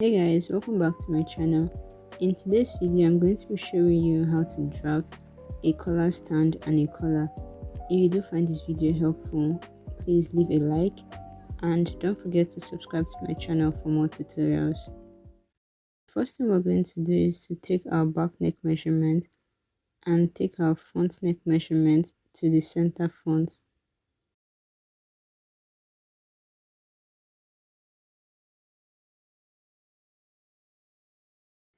Hey guys, welcome back to my channel. In today's video, I'm going to be showing you how to draft a collar stand and a collar. If you do find this video helpful, please leave a like and don't forget to subscribe to my channel for more tutorials. First thing we're going to do is to take our back neck measurement and take our front neck measurement to the center front.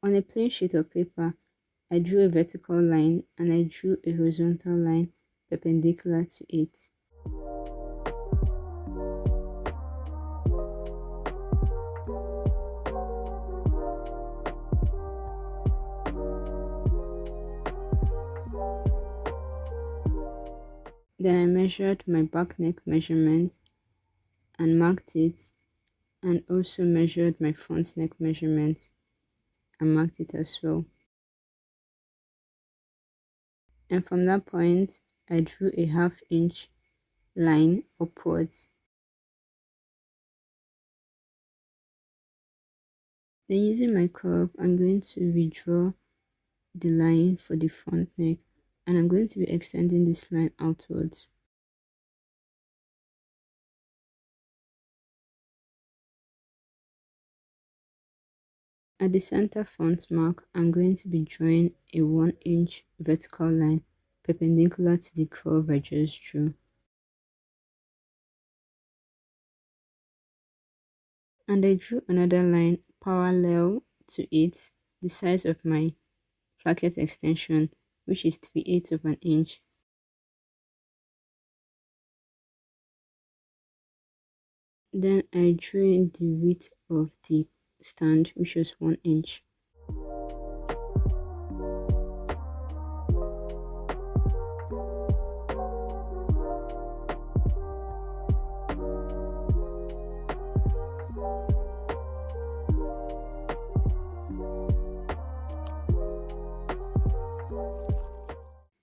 On a plain sheet of paper, I drew a vertical line and I drew a horizontal line perpendicular to it. Then I measured my back neck measurement and marked it, and also measured my front neck measurement and marked it as well. And from that point, I drew a 1/2 inch line upwards. Then using my curve, I'm going to redraw the line for the front neck, and I'm going to be extending this line outwards. At the center front mark, I'm going to be drawing a 1 inch vertical line perpendicular to the curve I just drew. And I drew another line parallel to it, the size of my placket extension, which is 3/8 of an inch. Then I drew in the width of the stand, which was 1 inch.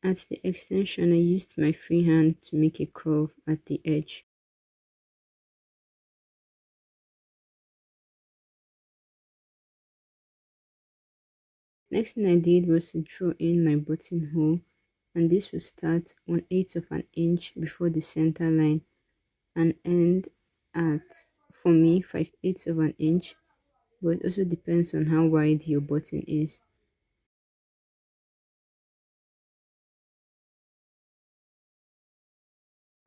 At the extension, I used my free hand to make a curve at the edge. Next thing I did was to draw in my buttonhole, and this will start 1/8 of an inch before the center line and end at, for me, 5/8 of an inch, but it also depends on how wide your button is.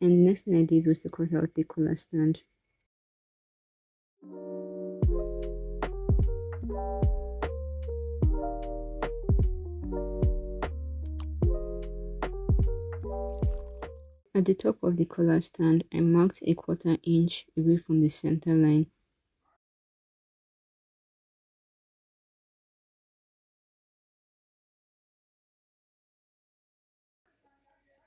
And the next thing I did was to cut out the collar stand. At the top of the collar stand, I marked a 1/4 inch away from the center line.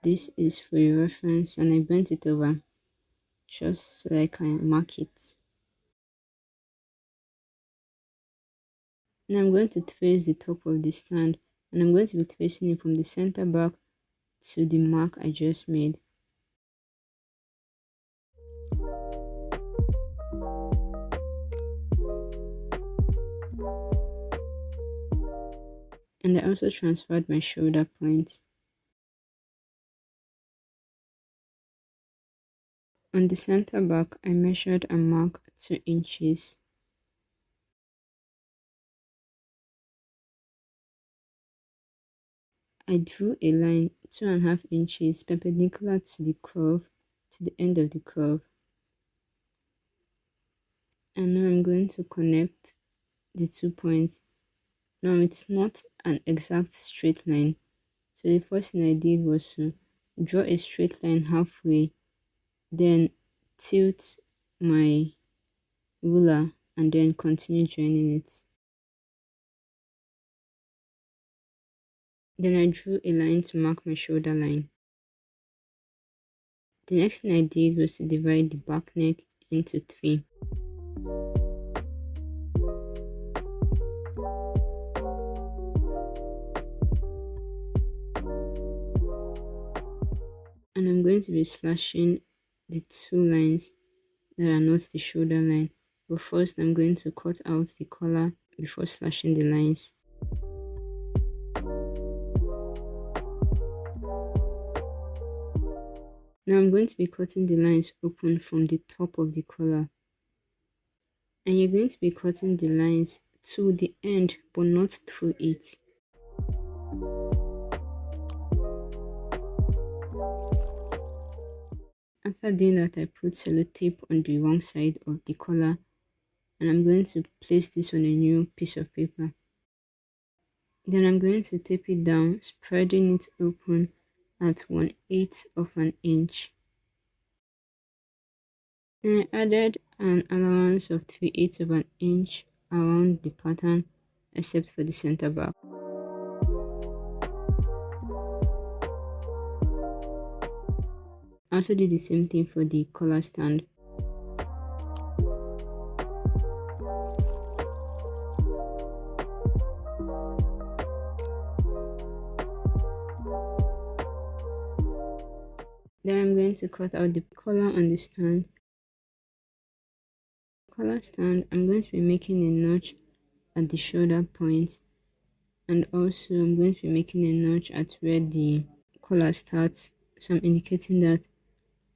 This is for your reference, and I bent it over just so I can mark it. Now I'm going to trace the top of the stand, and I'm going to be tracing it from the center back to the mark I just made. And I also transferred my shoulder point. On the center back, I measured and marked 2 inches. I drew a line 2.5 inches perpendicular to the curve, to the end of the curve. And now I'm going to connect the 2 points. Now it's not an exact straight line, so the first thing I did was to draw a straight line halfway, then tilt my ruler and then continue joining it. Then I drew a line to mark my shoulder line. The next thing I did was to divide the back neck into 3. And I'm going to be slashing the 2 lines that are not the shoulder line, but first I'm going to cut out the collar before slashing the lines. Now I'm going to be cutting the lines open from the top of the collar, and you're going to be cutting the lines to the end but not through it. After doing that, I put sellotape on the wrong side of the collar, and I'm going to place this on a new piece of paper. Then I'm going to tape it down, spreading it open at 1/8 of an inch. Then I added an allowance of 3/8 of an inch around the pattern, except for the center back. I also did the same thing for the collar stand. Then I'm going to cut out the collar on the stand. Collar stand, I'm going to be making a notch at the shoulder point, and also I'm going to be making a notch at where the collar starts. So I'm indicating that.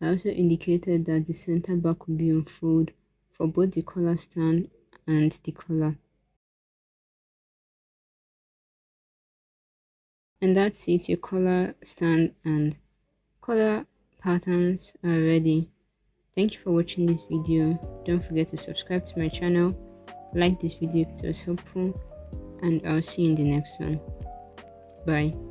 I also indicated that the center back will be on fold for both the collar stand and the collar. And that's it, your collar stand and collar patterns are ready. Thank you for watching this video. Don't forget to subscribe to my channel, like this video if it was helpful, and I'll see you in the next one. Bye.